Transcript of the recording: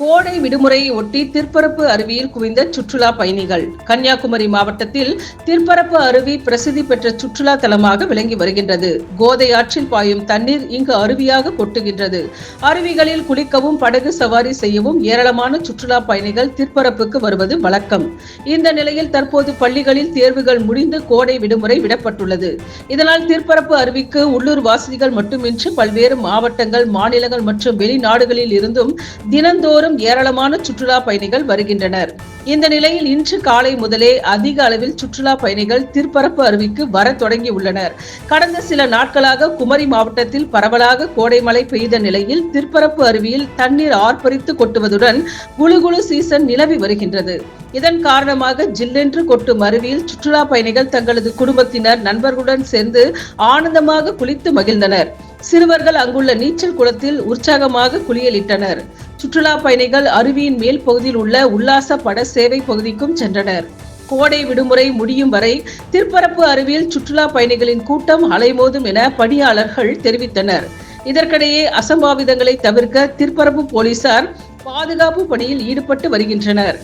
கோடை விடுமுறையை ஒட்டி திற்பரப்பு அருவியில் குவிந்த சுற்றுலா பயணிகள். கன்னியாகுமரி மாவட்டத்தில் திற்பரப்பு அருவி பிரசித்தி பெற்ற சுற்றுலா தலமாக விளங்கி வருகின்றது. கோதை ஆற்றில் பாயும் தண்ணீர் இங்கு அருவியாக கொட்டுகின்றது. அருவிகளில் குளிக்கவும் படகு சவாரி செய்யவும் ஏராளமான சுற்றுலா பயணிகள் திற்பரப்புக்கு வருவது வழக்கம். இந்த நிலையில் தற்போது பள்ளிகளில் தேர்வுகள் முடிந்து கோடை விடுமுறை விடப்பட்டுள்ளது. இதனால் திற்பரப்பு அருவிக்கு உள்ளூர் வாசிகள் மட்டுமின்றி பல்வேறு மாவட்டங்கள், மாநிலங்கள் மற்றும் வெளிநாடுகளில் இருந்தும் தினந்தோறும் ஏராளமான சுற்றுலா பயணிகள் வருகின்றனர். இந்த நிலையில் இன்று காலை முதலே அதிக அளவில் சுற்றுலா பயணிகள் திற்பரப்பு அருவிக்கு வர தொடங்கியுள்ளனர். கடந்த சில நாட்களாக குமரி மாவட்டத்தில் பரவலாக கோடை மழை பெய்த நிலையில் திற்பரப்பு அருவியில் தண்ணீர் ஆர்ப்பரித்து கொட்டுவதுடன் குளுகுளு சீசன் நிலவி வருகின்றது. இதன் காரணமாக ஜில்லென்று கொட்டும் அருவியில் சுற்றுலா பயணிகள் தங்களது குடும்பத்தினர், நண்பர்களுடன் சேர்ந்து ஆனந்தமாக குளித்து மகிழ்ந்தனர். சிறுவர்கள் அங்குள்ள நீச்சல் குளத்தில் உற்சாகமாக குளியலிட்டனர். சுற்றுலா பயணிகள் அருவியின் மேல் பகுதியில் உள்ள உல்லாச பட சேவை பகுதிக்கும் சென்றனர். கோடை விடுமுறை முடியும் வரை திற்பரப்பு அருவியில் சுற்றுலா பயணிகளின் கூட்டம் அலைமோதும் என பணியாளர்கள் தெரிவித்தனர். இதற்கிடையே அசம்பாவிதங்களை தவிர்க்க திற்பரப்பு போலீசார் பாதுகாப்பு பணியில் ஈடுபட்டு வருகின்றனர்.